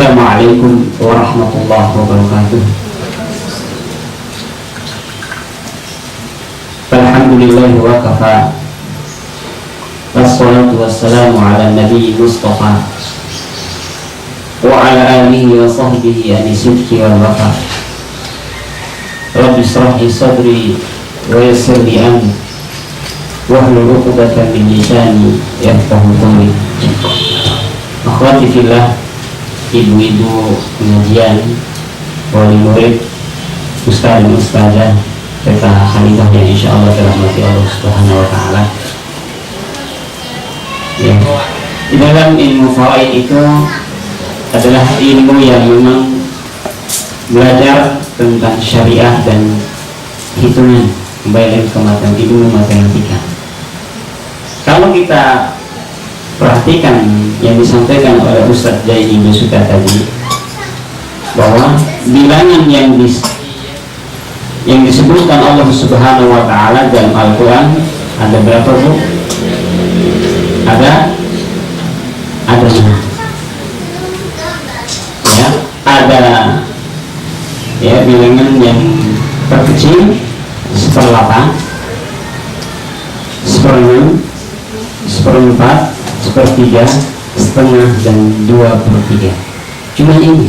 Assalamualaikum warahmatullahi wabarakatuh. Alhamdulillah wa kafa. Wassalatu wassalamu ala nabi Mustafa wa ala alihi wa sahbihi ani sidqi wal wafa. Rabbi shrah li sadri wa yassir li amri wahlul 'uqdatam min lisani yafqahu qawli. Akhwati fillah, ibu-ibu pengajian, wali murid, ustaz dan ustazah, serta khalifah yang insya Allah dirahmati Allah Subhanahu wa Ta'ala. Ya. Di dalam ilmu fawaid itu adalah ilmu yang memang belajar tentang syariah dan hitungan, kembali ke ilmu matematika. Kalau kita perhatikan yang disampaikan oleh Ustaz Jaini Besuka tadi, bahwa bilangan yang disebutkan Allah Subhanahu wa Ta'ala dalam Al-Quran ada berapa, Bu? Ada ya, ada ya bilangan yang terkecil 1/8, 1/6, 1/4, 1/3, setengah, dan 2/3. Cuma ini.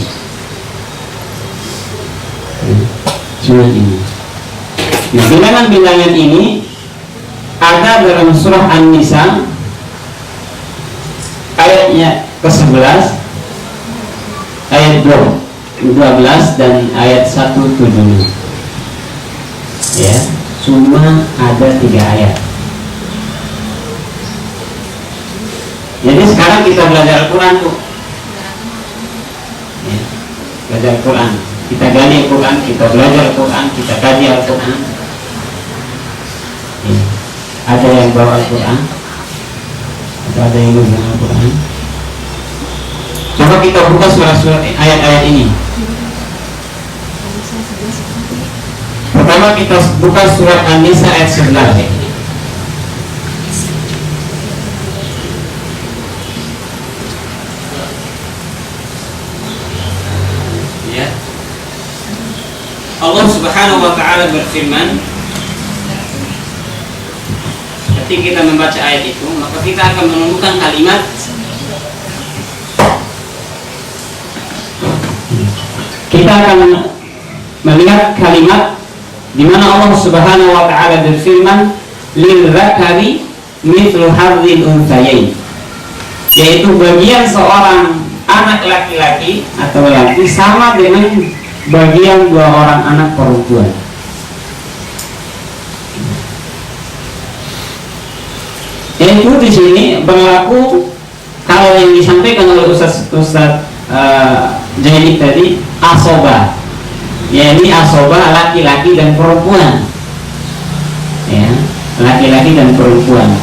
Nah, bilangan-bilangan ini ada dalam surah An-Nisa ayatnya ke-11, ayat 12 dan ayat 175. Ya, cuma ada 3 ayat. Jadi sekarang kita belajar Al-Quran tuh, ya, belajar Al-Quran, kita gali Al-Quran, kita belajar Al-Quran, kita kaji Al-Quran. Ya. Ada yang bawa Al-Quran, ada yang megang Al-Quran. Coba kita buka surat-surat ayat-ayat ini. Pertama kita buka surat An-Nisa ayat 11. Allah Subhanahu wa Ta'ala berfirman, ketika kita membaca ayat itu, maka kita akan menemukan kalimat, kita akan melihat kalimat di mana Allah Subhanahu wa Ta'ala berfirman, lil zakari mithlu hadzil unthayain, yaitu bagian seorang anak laki-laki atau laki sama dengan bagian 2 orang anak perempuan. Yaitu di sini berlaku kalau yang disampaikan oleh Ustaz Jaini tadi, asoba, yakni asoba laki-laki dan perempuan. Ya, laki-laki dan perempuan.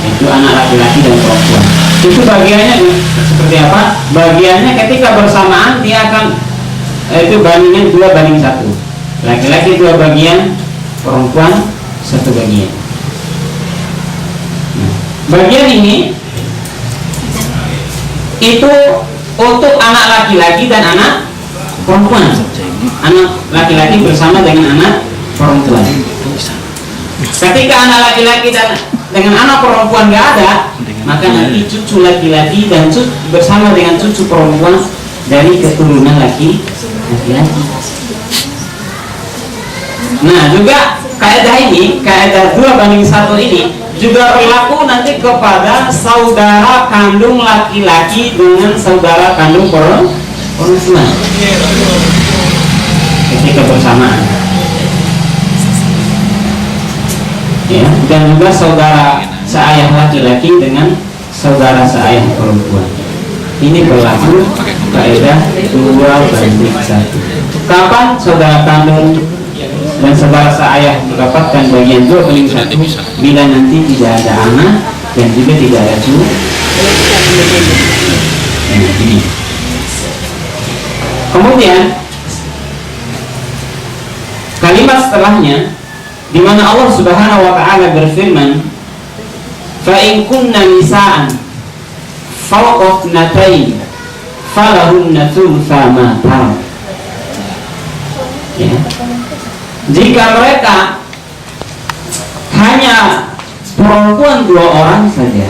Itu anak laki-laki dan perempuan. Itu bagiannya seperti apa? Bagiannya ketika bersamaan dia akan itu bandingnya 2/1, laki-laki 2 bagian, perempuan 1 bagian. Nah, bagian ini itu untuk anak laki-laki dan anak perempuan, anak laki-laki bersama dengan anak perempuan. Ketika anak laki-laki dan dengan anak perempuan nggak ada, maka nanti cucu laki-laki dan cucu bersama dengan cucu perempuan dari keturunan laki-laki. Nah, juga kaidah ini, kaidah 2/1 ini juga berlaku nanti kepada saudara kandung laki-laki dengan saudara kandung perempuan ketika bersamaan. Ya, dan juga saudara seayah laki-laki dengan saudara seayah perempuan. Ini berlaku kaidah 2/1. Kapan saudara kandung dan saudara seayah mendapatkan bagian 2/1? Bila nanti tidak ada anak dan juga tidak ada cucu. Ini. Kemudian kalimat setelahnya, di mana Allah Subhanahu wa Ta'ala berfirman, fa in kunna nisaan fawqa ithnatayn falahunna thulutsa ma tarak. Ya. Jika mereka hanya perempuan 2 orang saja,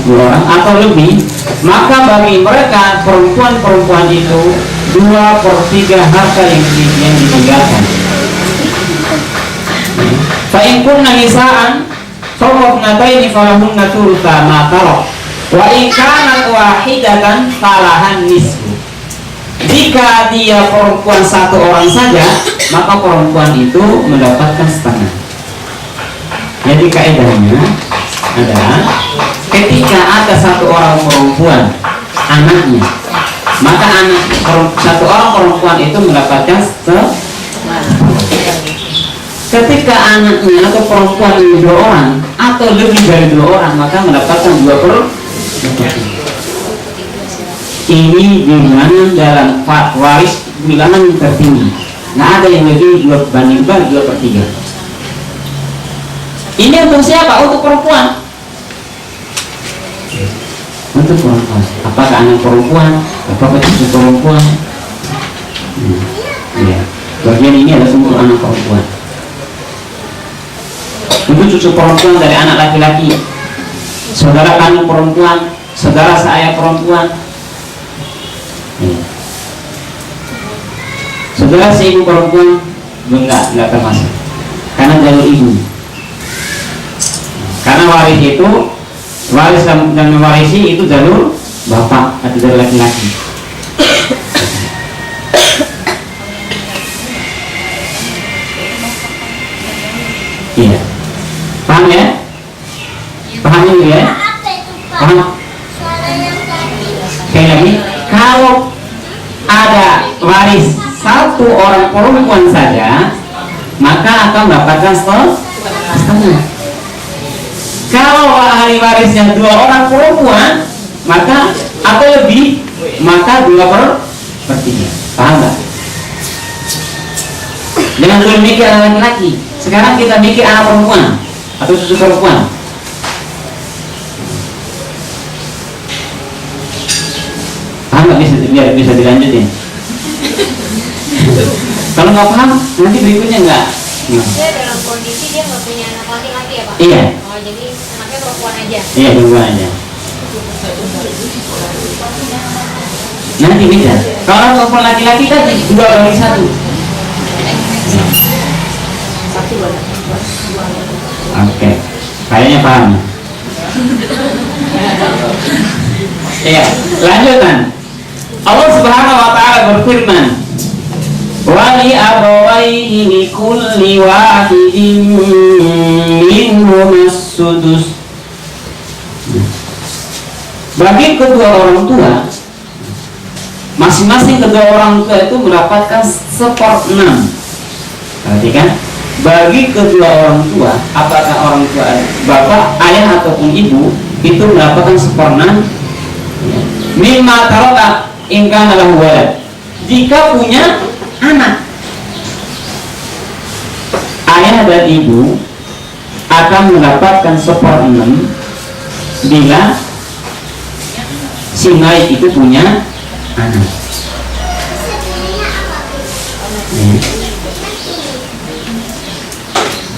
2 orang atau lebih, maka bagi mereka perempuan-perempuan itu 2/3 harta yang ditinggalkan. Fa in kunna nisaan fawqnataini falahunna thulutsa ma tarak wa in kanat wahidatan falahan nisfu. Jika dia perempuan 1 orang saja, maka perempuan itu mendapatkan setengah. Jadi kaidahnya adalah ketika ada 1 orang perempuan anaknya, maka anak 1 orang perempuan itu mendapatkan setengah. Ketika anaknya atau perempuan ini 2 orang atau lebih dari 2 orang, maka mendapatkan 2/3. Ini bilangan dalam waris, bilangan yang tertinggi. Nggak ada yang lebih 2/3. Ini untuk siapa? Untuk perempuan. Untuk perempuan. Apakah anak perempuan? Apakah cucu perempuan? Ya. Bagian ini adalah untuk anak perempuan. Itu cucu perempuan dari anak laki-laki, saudara kandung perempuan, saudara seayah perempuan, saudara seibu perempuan enggak termasuk karena jalur ibu. Karena waris itu, waris dan mewarisi itu jalur bapak atau jalur laki-laki. Iya, paham ya? Paham ini ya? Paham? Sekali lagi, kalau ada waris 1 orang perempuan saja, maka akan mendapatkan setengah. Kalau ahli warisnya 2 orang perempuan, maka atau lebih, maka 2/3. Paham nggak? Jangan dulu mikir anak laki-laki. Sekarang kita mikir anak perempuan atau cucu perempuan. Paham nggak? Biar bisa dilanjutin. Kalau nggak paham, nanti berikutnya nggak. Dia dalam kondisi dia nggak punya anak laki-laki ya Pak? Iya. Oh jadi anaknya perempuan aja? Iya, perempuan aja. Nanti beda. Kalau perempuan laki-laki kan 2/1. Oke, kayaknya paham. Iya, lanjutan. Allah Subhanahu wa taala berfirman, "Wa li abawaihi li kulli wahidin minhum as-sudus." Bagi kedua orang tua, masing-masing kedua orang tua itu mendapatkan 1/6. Perhatikan, bagi kedua orang tua, apakah orang tua bapak, ayah ataupun ibu, itu mendapatkan 1/6 mimma taraka in kana lahu walad, jika punya anak. Ayah dan ibu akan mendapatkan 1/6 bila si mayit itu punya anak.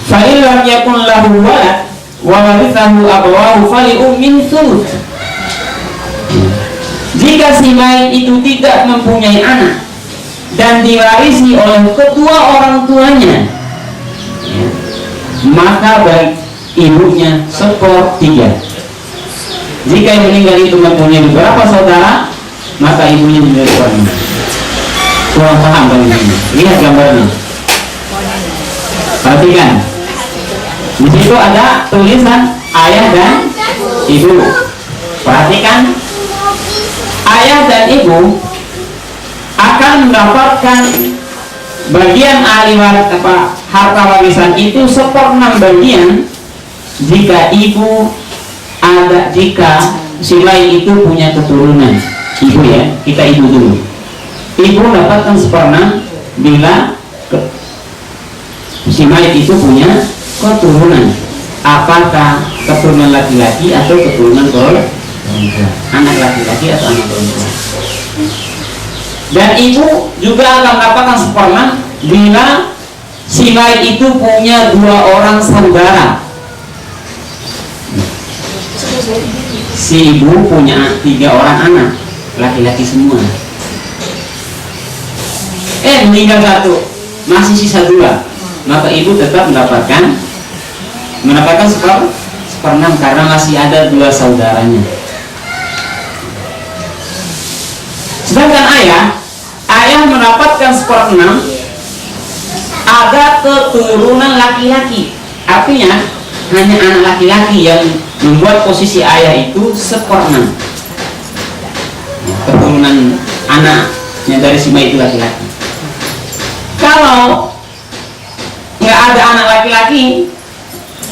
Fa'il lam yakun lahu walad wa warithahu abawahu fali ummin thuluth. Jika si mayit itu tidak mempunyai anak dan diwarisi oleh kedua orang tuanya, maka baik ibunya 1/3. Jika yang meninggal itu mempunyai beberapa saudara, maka ibunya juga 1/5. Kurang paham bagi ini. Lihat gambarnya. Perhatikan. Di situ ada tulisan ayah dan ibu. Perhatikan, ayah dan ibu akan mendapatkan bagian ahli waris harta warisan itu 1/6 bagian jika jika si mayit itu punya keturunan. Ibu ya, kita ibu dulu. Ibu mendapatkan 1/6 bila si mayit itu punya keturunan. Apakah keturunan laki-laki atau keturunan perempuan? Anak laki-laki atau anak perempuan? Dan ibu juga akan mendapatkan seperenam bila si mayit itu punya 2 orang saudara. Si ibu punya 3 orang anak, laki-laki semua. Meninggal 1, masih sisa 2, maka ibu tetap mendapatkan seperenam karena masih ada 2 saudaranya. Sedangkan ayah mendapatkan seperenam ada keturunan laki-laki. Artinya hanya anak laki-laki yang membuat posisi ayah itu seperenam. Keturunan anaknya dari si mayit itu laki-laki. Kalau nggak ada anak laki-laki,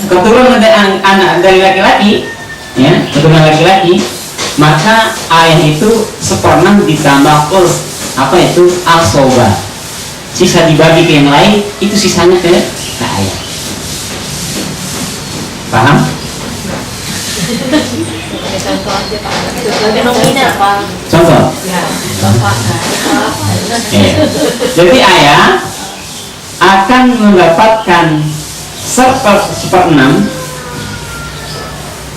keturunan anak dari laki-laki, keturunan laki-laki, maka ayah itu seperenam ditambah plus asoba. Sisa dibagi ke yang lain, itu sisanya ke ayah. Paham? Contoh aja Pak. Fenomena Pak. Contoh. Jadi ayah akan mendapatkan seperenam.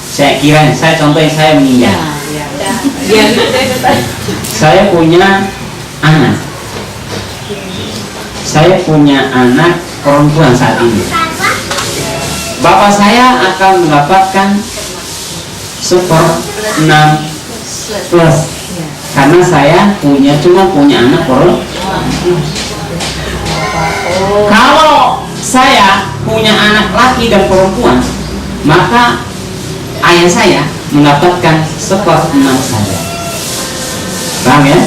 Saya contohin saya meninggal. Saya punya anak. Saya punya anak perempuan saat ini. Bapak saya akan mendapatkan seperenam plus karena saya cuma punya anak perempuan. Kalau saya punya anak laki dan perempuan, maka ayah saya mendapatkan seperenam saja. Paham ya?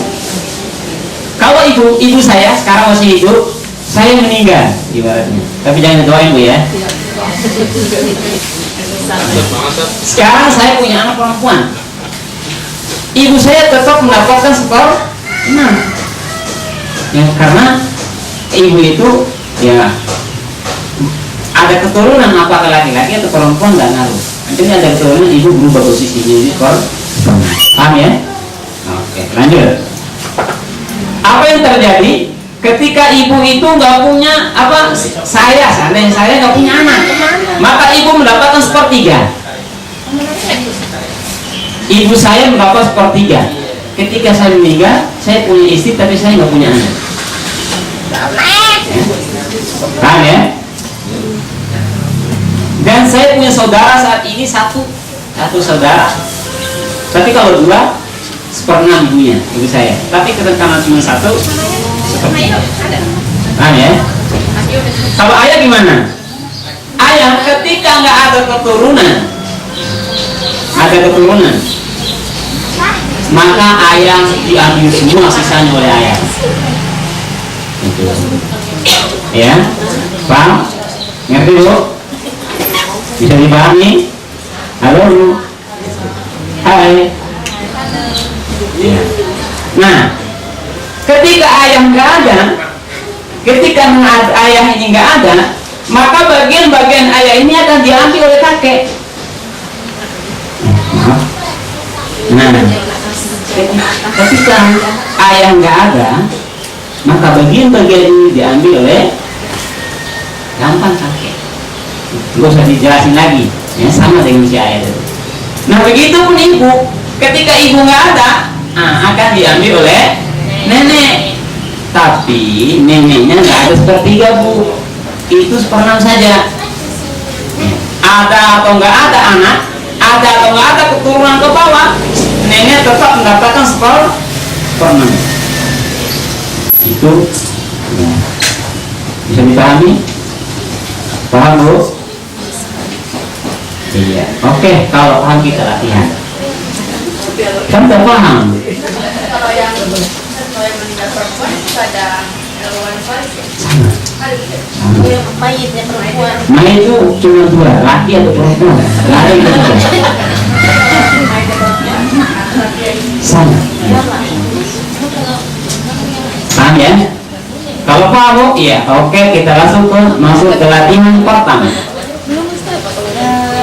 Kalau ibu saya sekarang masih hidup, saya meninggal ibaratnya. Tapi jangan doain Bu ya. Sekarang saya punya anak perempuan, ibu saya tetap mendapatkan seperenam. Karena ibu itu ada keturunan apakah laki-laki atau perempuan nggak ngaruh. Nanti ada keturunan ibu berubah posisinya jadi seperenam. Paham ya? Oke, lanjut. Apa yang terjadi ketika ibu itu nggak punya seandainya saya nggak punya anak, maka ibu mendapatkan 1/3. Ibu saya mendapat 1/3. Ketika saya meninggal, saya punya istri tapi saya nggak punya anak. Paham ya? Dan saya punya saudara saat ini satu saudara. Tapi kalau 2, 1/6 ibunya, ibu saya. Tapi karena cuma 1, 1/3. Paham ya? Kalau ayah gimana? Ayah ketika nggak ada keturunan, maka ayah diambil semua sisanya oleh ayah. Itu. Ya, paham? Ngerti Bu? Bisa dipahami? Halo Bu? Hai. Ya. Nah, ketika ayah nggak ada, ketika ayah ini nggak ada, maka bagian-bagian ayah ini akan diambil oleh kakek. Nah, ketika ayah nggak ada, maka bagian-bagian ini diambil oleh gampang kakek. Gak usah dijelasin lagi, ya sama dengan si ayah itu. Nah, begitu pun ibu, ketika ibu nggak ada, akan diambil oleh nenek. Tapi neneknya nggak ada 1/3 Bu, itu 1/6 saja. Ada atau nggak ada anak, ada atau nggak ada keturunan ke bawah, nenek tetap mendapatkan 1/6. Itu ya. Bisa dipahami? Paham Bu? Iya. Oke, kalau paham kita latihan. Kan udah paham? Kalau yang meninggal perempuan itu ada wanita Sama. mayitnya perempuan. Mayit itu cuma 2, laki atau perempuan. Nggak ada yang ketiga. Sama. Ya. Paham ya? Kalau paham Bu? Iya. Oke, kita masuk ke latihan pertama.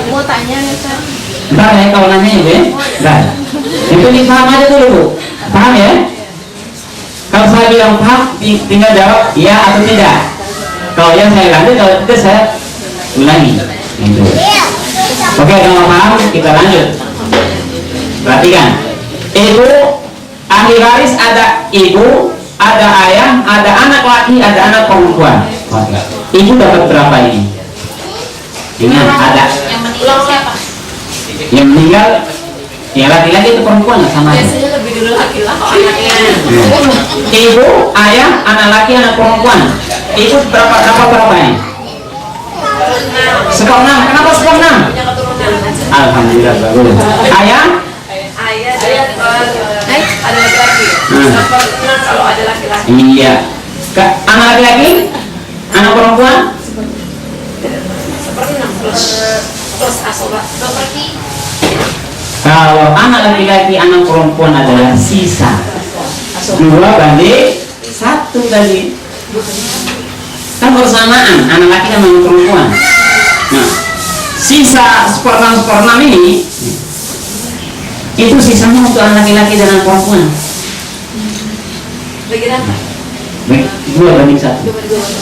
Mau tanya ya Kak? Bentar ya kalau nanya Bu ya. Bentar. Itu dipaham aja dulu Bu. Paham ya? Kalau saya bilang paham, tinggal jawab ya atau tidak. Kalau yang saya lanjut, kalau tidak saya ulangi. Gitu. Oke, kalau paham kita lanjut. Perhatikan. Ibu ahli waris ada ibu, ada ayah, ada anak laki, ada anak perempuan. Ibu dapat berapa ini? Ingat ada. Yang meninggal siapa? Yang meninggal ya laki-laki itu perempuan nggak sama aja. Biasanya lebih dulu laki-laki anaknya. Ibu, ayah, anak laki, anak perempuan. Ibu berapa ini? Seperenam. Kenapa seperenam? Alhamdulillah bagus. Ayah? Ada laki-laki. Seperenam kalau ada laki-laki. Iya. Anak laki-laki? Anak perempuan? Seperenam plus asoba. Seperti Kalau anak laki-laki, anak perempuan adalah sisa 2:1 tadi. Kan bersamaan anak laki sama anak perempuan. Nah, sisa seperenam ini itu sisanya untuk anak laki-laki dan anak perempuan. bagi apa? 2:1.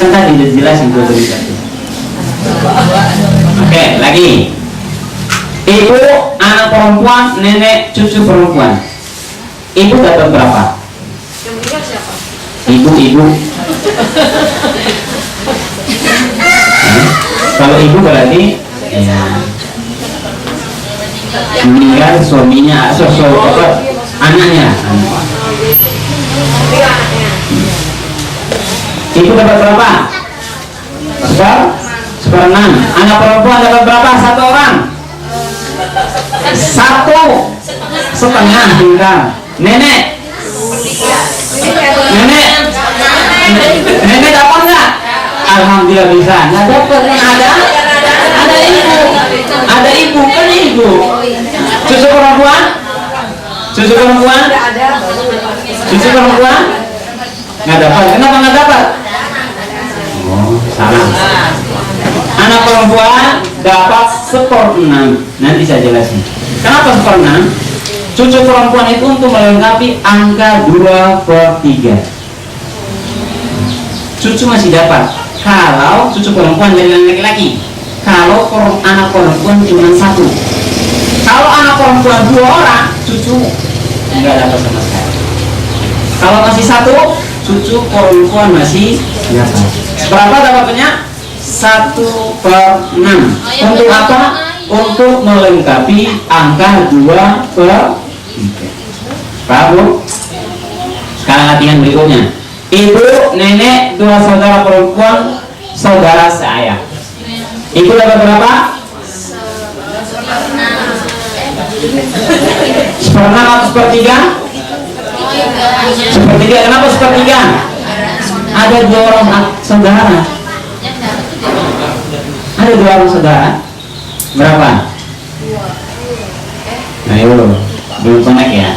Kan tadi udah jelasin 2:1. Oke, lagi. Ibu, anak perempuan, nenek, cucu perempuan. Ibu dapat berapa? Yang meninggal siapa? Ibu. Kalau ibu berarti ya, meninggal suaminya, anaknya. Tiga anaknya. Ibu dapat berapa? Seperenam. Anak perempuan dapat berapa? 1 orang. 1,5 tinggal. Nenek dapat nggak? Alhamdulillah bisa. Nggak dapat kan ada ibu kan ibu. Cucu perempuan nggak dapat. Kenapa nggak dapat? Oh, salah. Anak perempuan dapat 1/6. Nanti saya jelasin. Kenapa 1/6? Cucu perempuan itu untuk melengkapi angka 2/3. Cucu masih dapat kalau cucu perempuan dari laki-laki. Kalau anak perempuan cuma 1. Kalau anak perempuan 2 orang, cucu nggak dapat sama sekali. Kalau masih 1, cucu perempuan masih dapat. Berapa dapatnya? 1/6. Untuk apa? Untuk melengkapi angka 2/3. Paham Bu? Sekarang latihan berikutnya. Ibu, nenek, 2 saudara perempuan, saudara seayah. Ibu dapat berapa? 1/6 atau 1/3? 1/3. Kenapa 1/3? Ada 2 orang saudara. Ada 2 orang saudara. Berapa? Nah, ibu belum connect ya.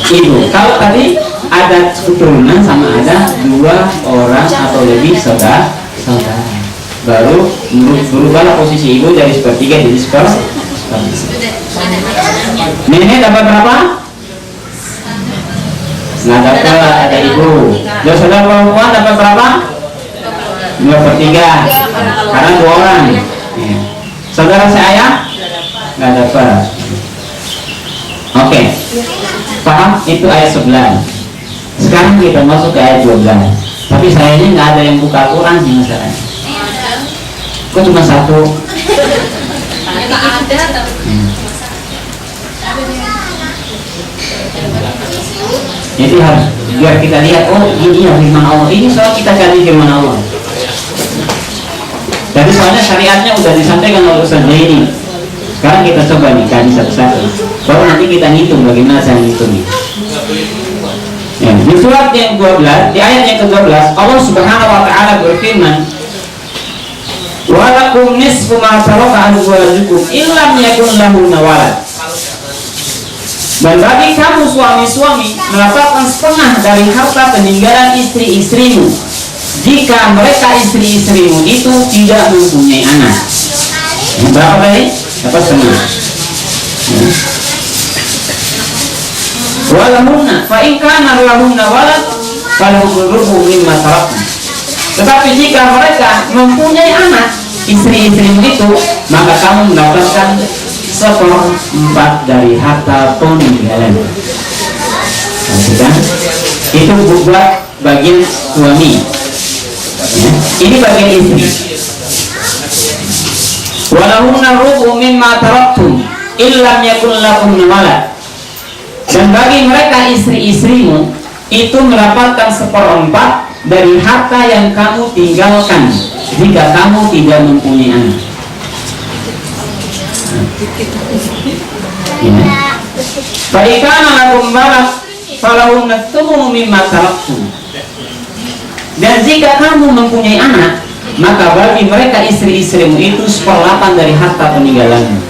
Ibu, kalau tadi ada keturunan sama ada 2 orang atau lebih saudara, baru berubahlah posisi ibu dari 1/3 jadi 1/4. Nenek dapat berapa? Nggak dapat, ada ibu. 2 saudara perempuan dapat berapa? 2/3 karena 2 orang. Saudara seayah nggak dapat. Oke, paham? Itu ayat 11. Sekarang kita masuk ke ayat 12. Tapi sayangnya nggak ada yang buka Quran sih masalahnya. Kok cuma 1? Jadi harus biar kita lihat, oh ini ya firman Allah. Ini soal kita cari firman Allah. Jadi soalnya syariatnya udah disampaikan oleh Ustaz ini. Sekarang kita coba nih kaji satu-satu. Baru nanti kita ngitung bagaimana saya ngitungnya. Ya, di surat yang 12, di ayat yang ke-12, Allah Subhanahu wa taala berfirman, "Wa lakum nisfu ma taraka azwajukum illam yakun lahunna walad." Dan bagi kamu suami-suami mendapatkan setengah dari harta peninggalan istri-istrimu jika mereka istri-istrimu itu tidak mempunyai anak. Berapa tadi? Dapat setengah. walahunna fa in kana lahunna walad falahum rubu mimma taraktum. Tetapi jika mereka mempunyai anak, istri-istri itu, maka kamu mendapatkan 1/4 dari harta peninggalan. Perhatikan, itu buat bagian suami. Ya. Ini bagian istri. Walahunna rubu mimma taraktum illam yakun lakum walad. Dan bagi mereka istri-istrimu itu mendapatkan 1/4 dari harta yang kamu tinggalkan jika kamu tidak mempunyai anak. Fa'ikana lakum walad falahunna thumnu mimma taraktum. Dan jika kamu mempunyai anak, maka bagi mereka istri-istrimu itu 1/8 dari harta peninggalanmu.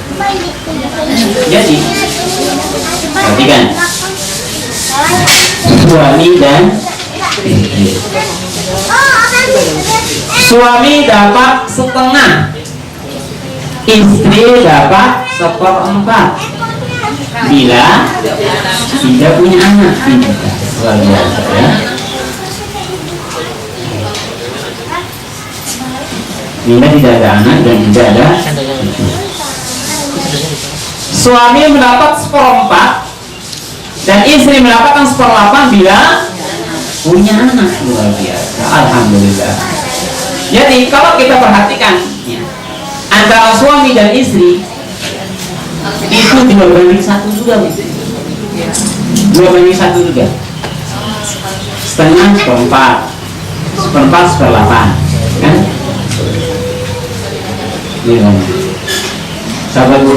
Jadi, perhatikan, suami dan istri. Suami dapat setengah, istri dapat 1/4 bila tidak punya anak. Luar biasa ya. Bila tidak ada anak dan tidak ada suami mendapat 1/4 dan istri mendapatkan 1/8 bila punya anak. Luar biasa, alhamdulillah. Jadi kalau kita perhatikan ya, antara suami dan istri itu 2:1 juga, 2:1 juga. Setengah 1/4, 1/8, kan? Gimana? Sabar bu,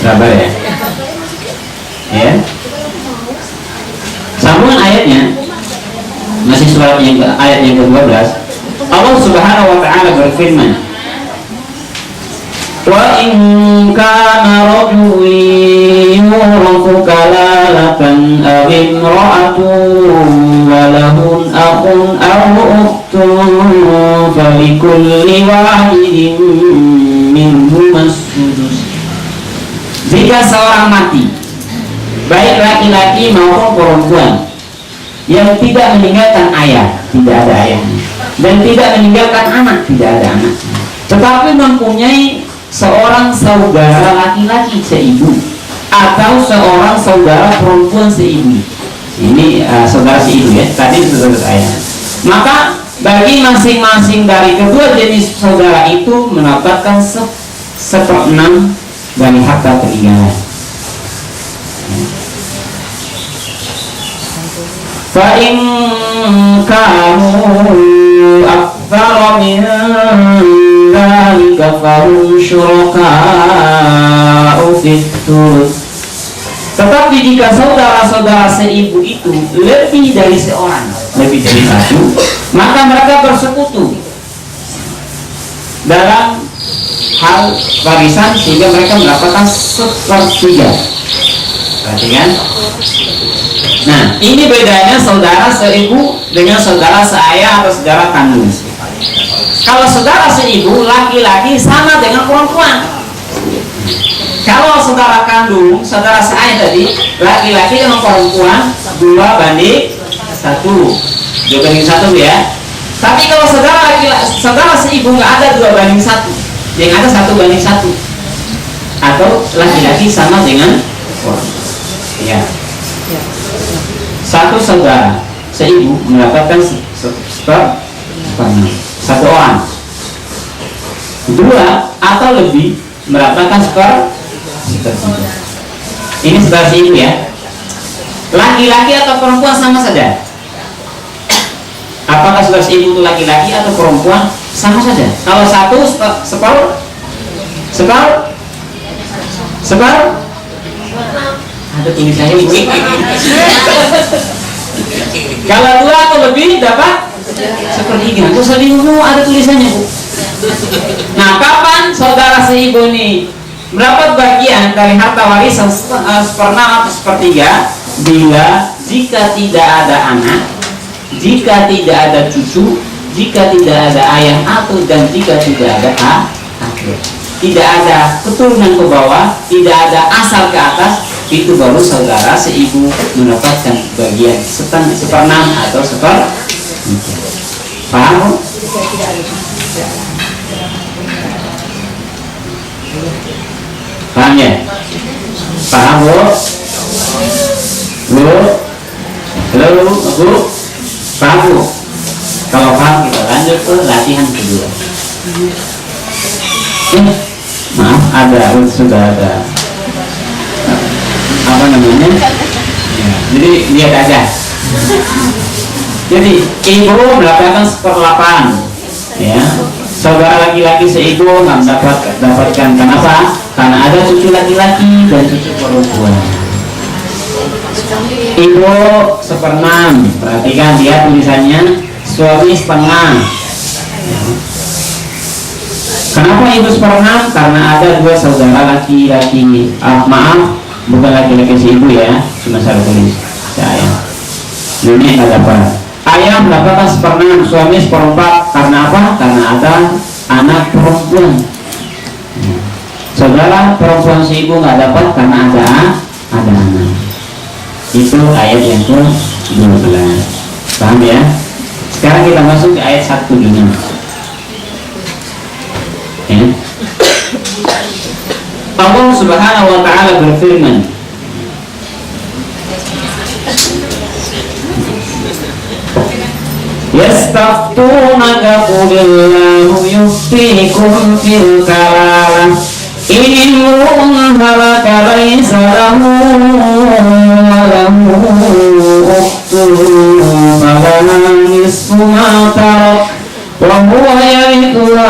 sabar ya. Ya. Sambungan ayatnya masih surat yang ayat yang ke-12. Allah Subhanahu wa taala berfirman, wa in kana rajulun yurathu kalalatan aw imra'atun wa lahun akhun aw ukhtun falikulli wahidin minhum as-sudus. Jika seorang mati, baik laki-laki maupun perempuan, yang tidak meninggalkan ayah, tidak ada ayahnya, dan tidak meninggalkan anak, tidak ada anak, tetapi mempunyai seorang saudara laki-laki seibu atau seorang saudara perempuan seibu. Ini saudara seibu ya, tadi saudara ayah. Maka bagi masing-masing dari kedua jenis saudara itu mendapatkan 1/6 dari harta peninggalan. Fa'in kanu aktsara min dzalika fahum syuraka'u fis sulus. Tetapi jika saudara-saudara seibu itu lebih dari seorang, lebih dari satu, maka mereka bersekutu dalam hal warisan sehingga mereka mendapatkan 1/3. Perhatikan. Nah, ini bedanya saudara seibu dengan saudara seayah atau saudara kandung. Kalau saudara seibu, laki-laki sama dengan perempuan. Kalau saudara kandung, saudara seayah tadi, laki-laki dengan perempuan 2:1, 2:1 ya. Tapi kalau saudara seibu nggak ada 2:1, yang ada 1:1, atau laki-laki sama dengan perempuan. Ya. Satu saudara seibu mendapatkan satu orang, dua atau lebih mendapatkan 1/3. Ini saudara seibu ya. Laki-laki atau perempuan sama saja. Apakah saudara seibu itu laki-laki atau perempuan sama saja. Kalau satu separuh ada tulisannya bu. Kalau 2 atau lebih dapat 1/3. Terus ada tulisannya bu. Nah, kapan saudara seibu ini mendapat bagian dari harta warisan 1/6 atau 1/3? Bila jika tidak ada anak, jika tidak ada cucu, jika tidak ada ayah atau dan jika tidak ada akhir, tidak ada keturunan ke bawah, tidak ada asal ke atas, itu baru saudara seibu mendapatkan bagian seperenam atau sepertiga. Paham? Paham ya? Paham Bu? Bu? Halo Bu? Paham Bu? Kalau paham kita lanjut ke latihan kedua. Maaf, sudah ada apa namanya ya, jadi lihat aja. Jadi ibu mendapatkan 1/8 ya, saudara laki-laki seibu nggak dapatkan. Kenapa? Karena ada cucu laki-laki dan cucu perempuan. Ibu 1/6, perhatikan dia tulisannya, suami setengah. Kenapa ibu 1/6? Karena ada 2 saudara laki-laki. Maaf, bukan laki-laki si ibu ya, cuma saya tulis saya. Ini ada apa? Ayah mendapatkan 1/6, suami 1/4. Karena apa? Karena ada anak perempuan. Saudara perempuan si ibu nggak dapat karena ada anak. Itu ayat yang ke-12. Paham ya? Sekarang kita masuk ke ayat 1 dulu. Allah Subhanahu wa ta'ala berfirman, yastaftunaka qulillahu yuftikum fil kalalah in imru'un halaka laysa lahu ukhtun falaha nisfu ma tarak wa huwa yarithuha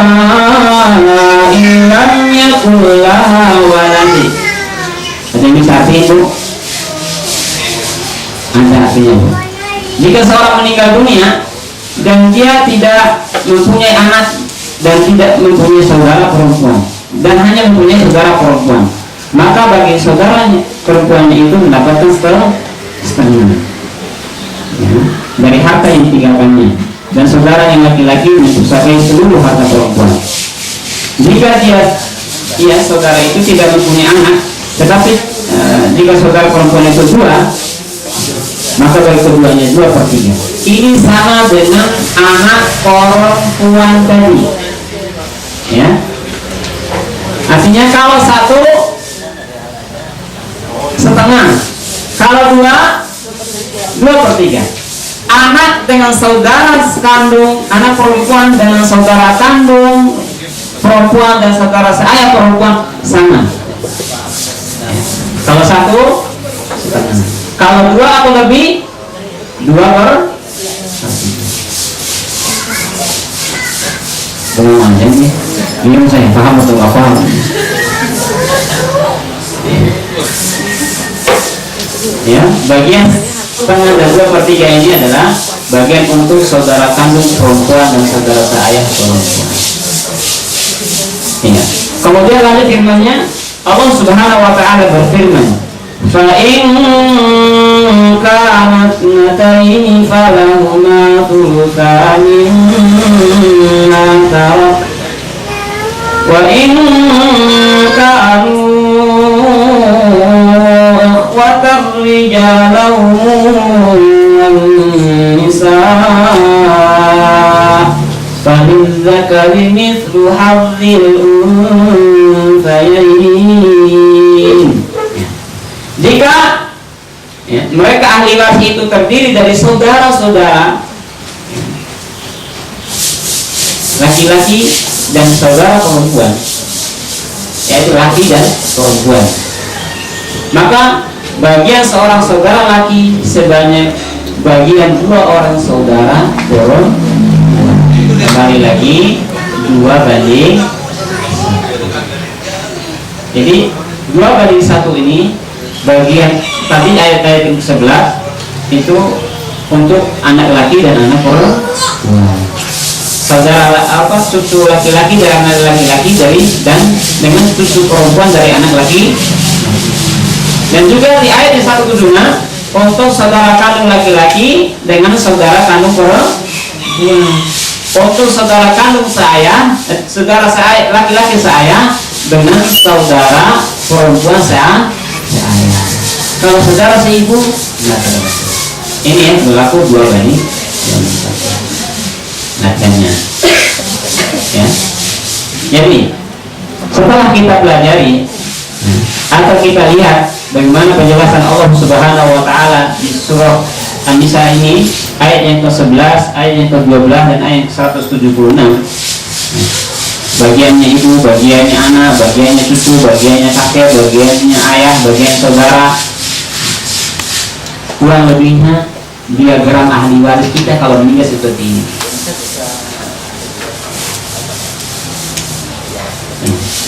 in lam yakul laha walad. Ada yang bisa artinya itu? Ada artinya Bu. Jika seorang meninggal dunia dan dia tidak mempunyai anak dan tidak mempunyai saudara perempuan dan hanya mempunyai saudara perempuan, maka bagi saudaranya perempuannya itu mendapatkan setengah ya, dari harta yang ditinggalkannya, dan saudara yang laki-laki mencapai seluruh harta perempuan. Jika dia saudara itu tidak mempunyai anak, tetapi jika saudara perempuan itu 2, maka bagi keduanya 2/3. Ini sama dengan anak perempuan tadi ya. Artinya kalau 1 setengah, kalau 2/3. Anak dengan saudara kandung, anak perempuan dengan saudara kandung perempuan dan saudara seayah perempuan sama. Kalau 1 setengah, kalau 2 atau lebih 2/3. Belum aja nih, ini saya paham atau nggak paham? Ya, bagian setengah dan 2/3 ini adalah bagian untuk saudara kandung perempuan dan saudara seayah perempuan. Ya. Kemudian lanjut firman-Nya, Allah Subhanahu wa ta'ala berfirman, fa in kanat nataini falahuma thulutsani mimma tarak wa in kanu ikhwatan rijalan wan nisaa falizzakari mithlu hazzil unthayain. Jika mereka ahli waris itu terdiri dari saudara-saudara laki-laki dan saudara perempuan, yaitu laki dan perempuan, maka bagian seorang saudara laki sebanyak bagian 2 orang saudara perempuan. Kembali lagi 2/1. Jadi 2/1 ini bagian tadi ayat-ayat yang ke-11 itu untuk anak laki dan anak perempuan. Saudara cucu laki-laki dari anak laki-laki dan dengan cucu perempuan dari anak laki. Dan juga di ayat yang 1/7 untuk saudara kandung laki-laki dengan saudara kandung perempuan. Untuk saudara kandung seayah, saudara seayah laki-laki seayah dengan saudara perempuan seayah. Kalau saudara seibu nggak termasuk. Ini ya berlaku dua bani yang nadanya. Ya. Jadi setelah kita pelajari atau kita lihat bagaimana penjelasan Allah Subhanahu wa taala di surah An-Nisa ini, ayat yang ke-11, ayat yang ke-12 dan ayat 176. Bagiannya ibu, bagiannya anak, bagiannya cucu, bagiannya kakek, bagiannya ayah, bagian saudara. Kurang lebihnya diagram ahli waris kita kalau meninggal seperti ini.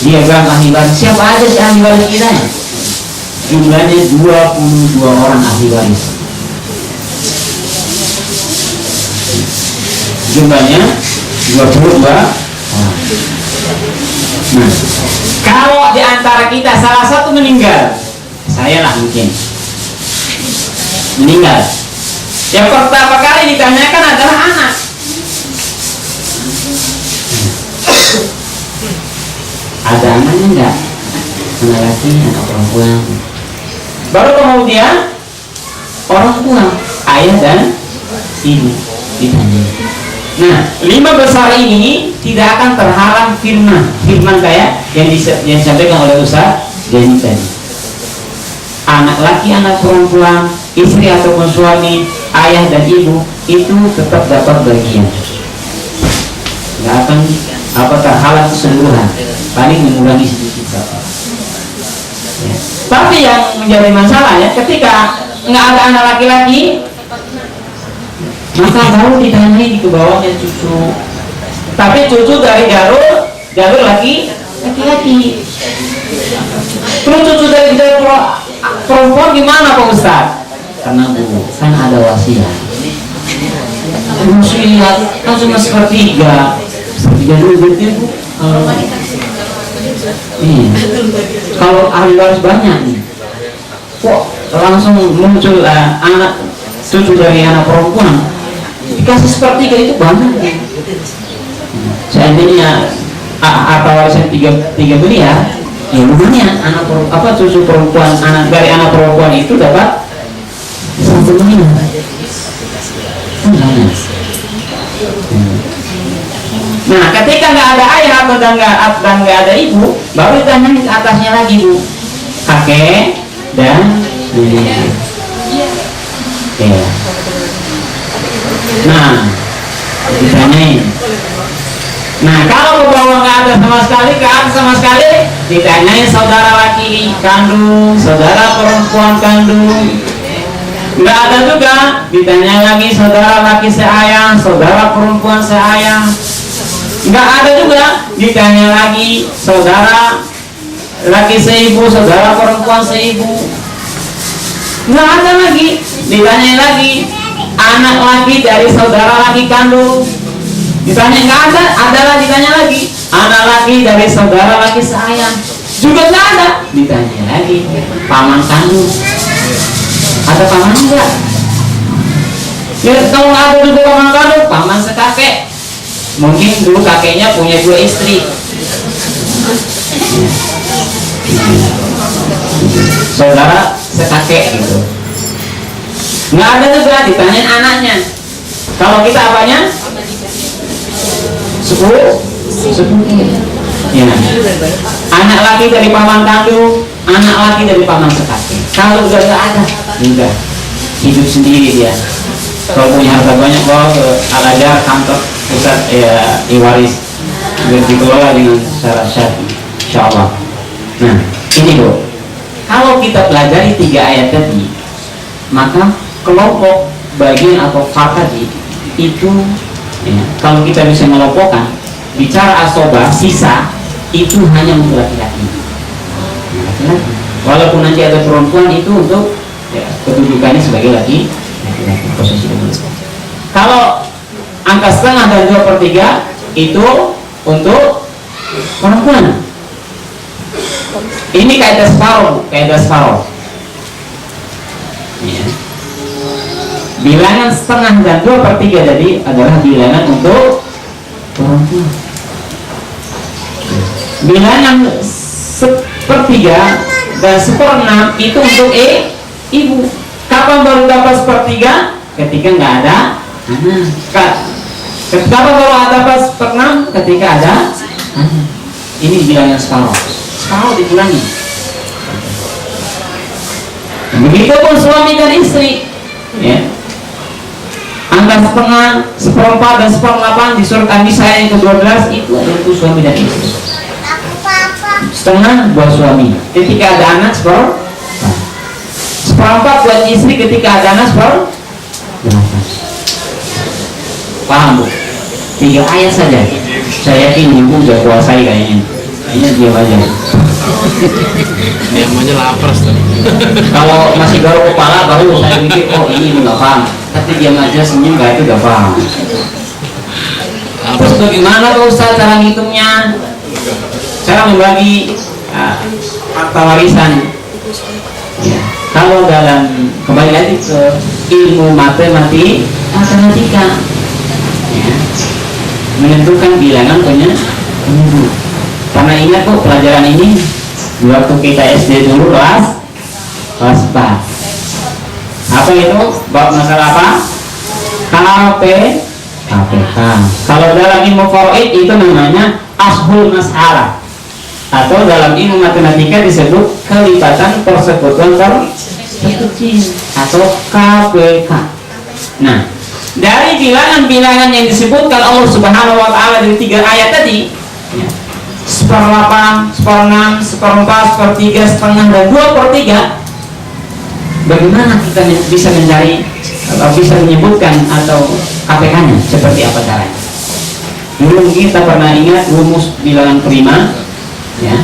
Diagram ahli waris, siapa aja sih ahli waris kita? Jumlahnya 22 orang ahli waris. Jumlahnya 22 orang. Nah, kalau di antara kita salah satu meninggal, saya lah mungkin meninggal, yang pertama kali ditanyakan adalah anak. Ada anaknya enggak? Anak laki, anak perempuan. Baru kemudian orang tua, ayah dan ibu ditanya. Nah, 5 besar ini tidak akan terhalang firman kayak yang disampaikan oleh Ustaz Denny tadi. Anak laki, anak perempuan, istri ataupun suami, ayah dan ibu itu tetap dapat bagian. Tidak akan terhalang keseluruhan, paling mengurangi sedikit saja. Ya. Tapi yang menjadi masalah ya, ketika nggak ada anak laki-laki, maka baru ditanyai di bawahnya cucu. Tapi cucu dari jalur laki-laki. Terus cucu dari jalur perempuan gimana Pak Ustaz? Karena bu, kan ada wasiat. Wasiat kan cuma sepertiga dulu betul bu. Kalau ahli waris banyak nih, kok langsung muncul anak cucu dari anak perempuan dikasih sepertiga itu banyak. Seandainya harta warisan 3 miliar, ya lumayan cucu perempuan dari anak perempuan itu dapat 1 miliar. Nah, ketika nggak ada ayah dan nggak ada ibu, baru ditanyain ke atasnya lagi bu, kakek dan nenek. Ya. Nah, ditanyain. Nah, kalau ke bawah nggak ada sama sekali, ke atas sama sekali, ditanyain saudara laki kandung, saudara perempuan kandung. Nggak ada juga, ditanya lagi saudara laki seayah, saudara perempuan seayah. Nggak ada juga, ditanya lagi saudara laki seibu, saudara perempuan seibu. Nggak ada lagi, ditanya lagi anak laki dari saudara laki kandung. Ditanya nggak ada ditanya lagi anak laki dari saudara laki seayah. Juga nggak ada, ditanya lagi paman kandung. Ada paman enggak? Ya, kalau nggak ada juga paman kandung, paman sekakek. Mungkin dulu kakeknya punya 2 istri. Saudara sekakek gitu. Nggak ada juga, ditanyain anaknya. Kalau kita apanya? Sepupu. Ya. Anak laki dari paman kandung, anak laki dari paman sekakek. Kalau udah nggak ada, udah hidup sendiri dia. Kalau punya harta banyak, bawa ke Al-Azhar kantor pusat waris, biar dikelola dengan secara syar'i, insyaallah. Nah, ini loh. Kalau kita pelajari 3 ayat tadi, maka kelompok bagian atau far tadi itu ya, kalau kita bisa melompokkan, bicara asobah sisa itu hanya untuk laki-laki. Laki-laki. Walaupun nanti ada perempuan itu untuk ya, kedudukannya sebagai laki-laki posisi dominan. Kalau angka setengah dan 2/3 itu untuk perempuan. Ini kaidah separuh. Ya. Bilangan setengah dan 2/3 jadi adalah bilangan untuk perempuan. Bilangan 1/3 dan 1/6 itu untuk ibu. Kapan baru dapat sepertiga? Ketika nggak ada anak. Kapan baru dapat seperenam? Ketika ada anak. Ini bilangnya separuh. Separuh dikurangi. Begitupun suami dan istri, ya. Angka setengah, seperempat dan seperlapan di surat An-Nisa yang ke-12 itu adalah untuk suami dan istri. Setengah buat suami ketika ada anak seperempat buat istri ketika ada anak paham Bu? 3 ayat saja saya yakin ibu udah kuasai kayaknya diam aja namanya lapar tadi. kalau masih garuk kepala baru saya mikir oh ini nggak paham, tapi diam aja senyum nggak itu udah paham. Terus bagaimana Pak Ustaz cara ngitungnya? Cara membagi harta warisan ya. Kalau dalam kembali lagi ke ilmu matematika ya, menentukan bilangan punya ibu. Karena ingat kok pelajaran ini waktu kita SD dulu kelas 4. Apa itu? Bab masalah apa? KPK. Kalau dalam ilmu faraid itu namanya ashul masalah, atau dalam ilmu matematika disebut kelipatan persekutuan terkecil atau KPK. Nah, dari bilangan-bilangan yang disebutkan Allah Subhanahu wa taala dari 3 ayat tadi, ya, 1/8, 1/6, 1/4, 1/3, setengah dan 2/3. Bagaimana kita bisa mencari atau bisa menyebutkan atau KPK-nya seperti apa caranya? Dulu mungkin kita pernah ingat rumus bilangan prima, ya.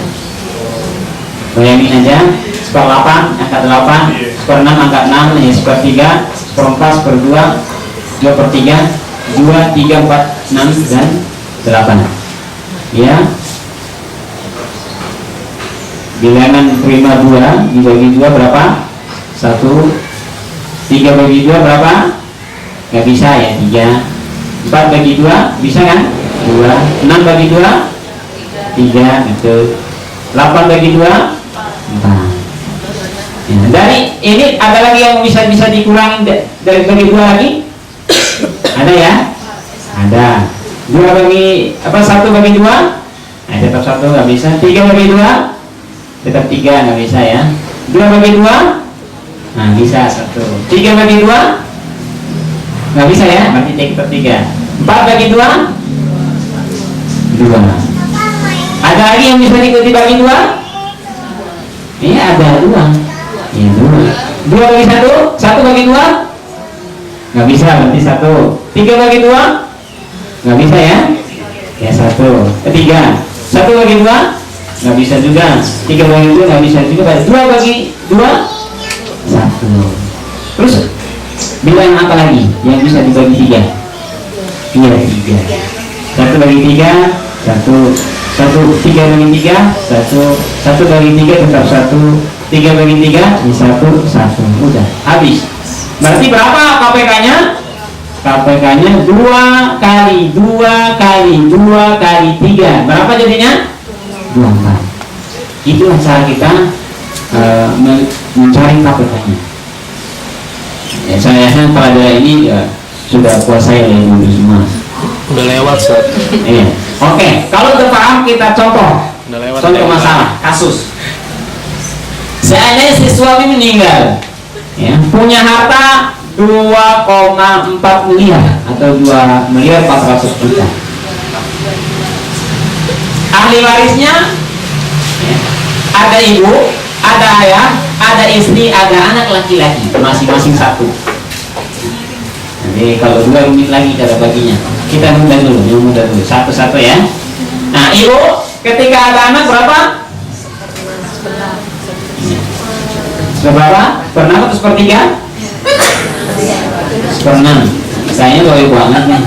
Bayangin aja 1/8 angka 8, 1/6 angka 6, ya 1/3, 1/4, 1/2, 2/3, 2, 3, 4, 6 dan 8. Ya. Bilangan prima 2 dibagi 2 berapa? 1. 3 bagi 2 berapa? Gak bisa ya, 3. 4 bagi 2 bisa kan? 2. 6 bagi 2 3, gitu. 8 bagi 2 4. Ya, dari ini ada lagi yang bisa dikurangi dari bagi 2 lagi? Ada ya? Ada. 2 bagi 1 bagi 2? Nah, tetap 1 nggak bisa. 3 bagi 2? Tetap 3 nggak bisa ya. 2 bagi 2? Nah, bisa 1. 3 bagi 2? Nggak bisa ya, berarti tetap 3. 4 bagi 2? 2. Ada lagi yang bisa diikuti bagi 2? Iya, ada 2. Ya, 2. 2 bagi 1? 1 bagi 2? Nggak bisa, berarti 1. 3 bagi 2? Nggak bisa ya? Ya, 1. 3. 1 bagi 2? Nggak bisa juga. 3 bagi 2 nggak bisa juga. 2 bagi 2? 1. Terus bilang apa lagi yang bisa dibagi 3? Iya, 3. 1 bagi 3 1. 3 bagi 3 1. 1 bagi 3 tetap 1. 3 bagi 3 1. Udah habis. Berarti berapa KPK-nya? KPK-nya 2 kali 2 kali 2 kali 3. Berapa jadinya? 24. Itulah cara kita mencari KPK-nya. Ya, saya yakin pada ini sudah kuasai oleh ibu semua. Udah lewat Ustaz. Iya. Oke, kalau udah paham kita contoh. Udah lewat. Contoh masalah, kasus. Seandainya si suami meninggal, ya, punya harta 2,4 miliar atau 2 miliar 400 juta. Ahli warisnya ya, ada ibu, ada ayah, ada istri, ada anak laki-laki, masing-masing 1. Jadi kalau 2 rumit lagi cara baginya. Kita mudah dulu, satu-satu ya. Nah, ibu ketika ada anak berapa? Berapa? Pernah atau 1/3? 1/6. Saya lebih banget nih.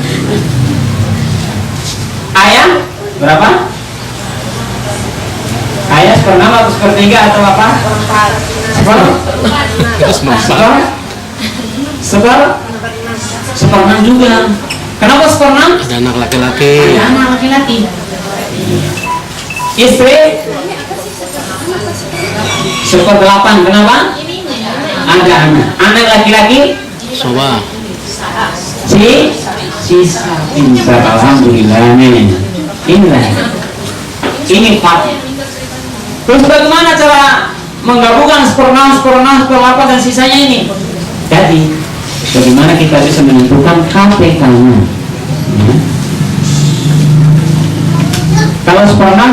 Ayah berapa? Ayah 1/6 atau 1/3 atau apa? 1/6 juga. Kenapa 1/6? Ada anak laki-laki. Ada anak laki-laki. Istri 1/8. Kenapa? ada anak laki-laki Soba. sisa. Pintar, alhamdulillah nih. Inilah ini Pak. Terus bagaimana cara menggabungkan seperempat dan sisanya ini? Jadi bagaimana kita bisa menentukan KPK-nya? Ya. Kalau seperempat,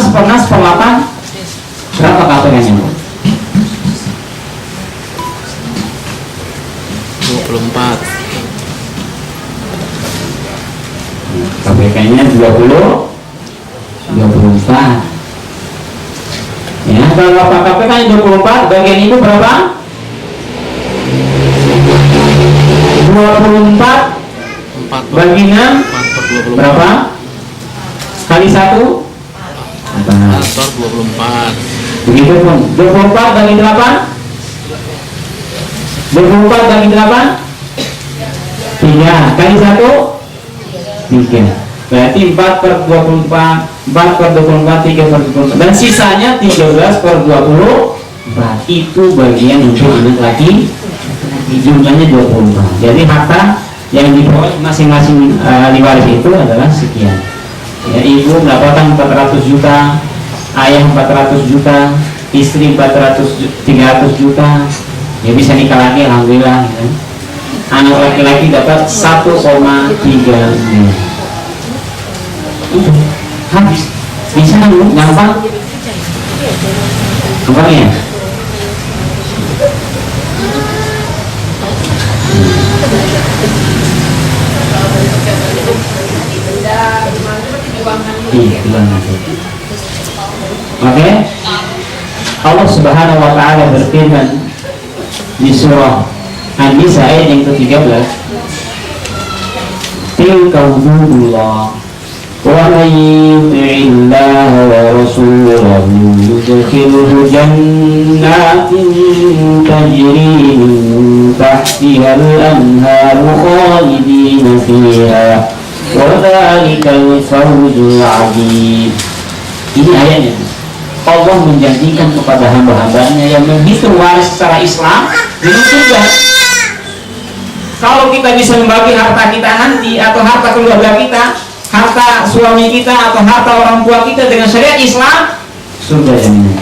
berapa KPK-nya? 24. KPK-nya 24. Ya, kalau KPK-nya 24, bagian itu berapa? 24 bagi 6 4/24. berapa? Kali 1 Motor 24. begitu pun 24 bagi 8 24 bagi 8 3 kali 1 3, berarti 4/24 4/24 3/24 dan sisanya 13/24. Itu bagian untuk anak laki, jumlahnya 24. Jadi harta yang diperoleh masing-masing ahli waris itu adalah sekian. Ya, ibu mendapatkan 400 juta, ayah 400 juta, istri 300 juta, ya bisa nikah lagi, alhamdulillah. Ya. Anak laki-laki dapat 1,3 miliar. Habis, bisa kan bu? Gampang? Gampang ya? Oke, Allah Subhanahu wa Ta'ala berfirman di surah An-Nisa ayat yang ke-13, tilka hududullah wa man yuti'illaha wa rasulahu yudkhilhu jannatin tajri min tahtiha al-anharu khalidina fiha wa dhalikal fawzul 'adzim. Ini ayatnya. Allah menjanjikan kepada hamba-hambanya yang menghitung waris secara Islam dengan surga. Kalau kita bisa membagi harta kita nanti, atau harta keluarga kita, harta suami kita, atau harta orang tua kita dengan syariat Islam, surga jaminan.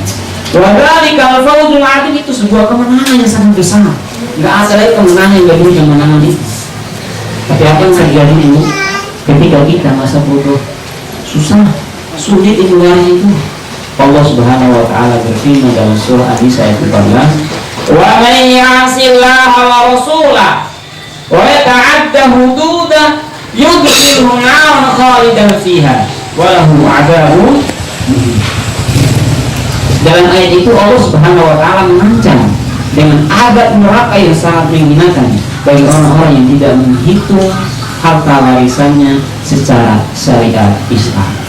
Wadzalikal fawzul 'adzim, itu sebuah kemenangan yang sangat besar. Enggak ada lagi kemenangan yang lebih kemenangan itu. Tapi apa yang terjadi ini? Ketika kita masa bodoh, susah, sulit itu waris itu. Allah Subhanahu wa Ta'ala berfirman dalam surah An-Nisa ayat 14, wa man ya'sillaha wa rasulahu wa yata'adda hududah yudkhilhu naran khalidan fiha wa lahu 'adzabun muhin. Dalam ayat itu Allah Subhanahu wa Ta'ala mengancam dengan azab neraka yang sangat menghinakan bagi orang-orang yang tidak menghitung harta warisannya secara syariat Islam.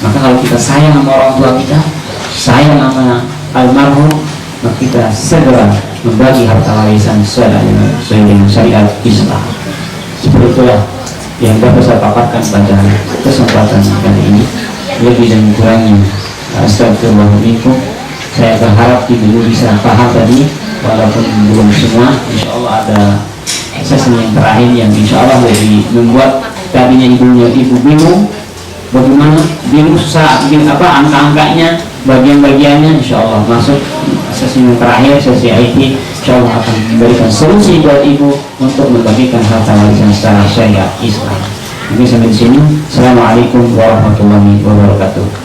Maka kalau kita sayang sama orang tua kita, sayang sama almarhum, maka kita segera membagi harta warisan sesuai dengan syariat Islam. Seperti itulah yang dapat saya paparkan pada kesempatan kali ini. Lebih dan kurangnya astagfirullahaladzim. Saya berharap ibu bisa paham tadi, walaupun belum semua. Insya Allah ada sesi yang terakhir yang insya Allah lebih membuat tadinya ibu bingung. Bagaimana bingung susah angka-angkanya, bagian-bagiannya, insya Allah masuk sesi yang terakhir, sesi IT, insya Allah akan memberikan solusi buat ibu untuk membagikan harta warisan secara syariat Islam. Mungkin sampai di sini. Assalamualaikum warahmatullahi wabarakatuh.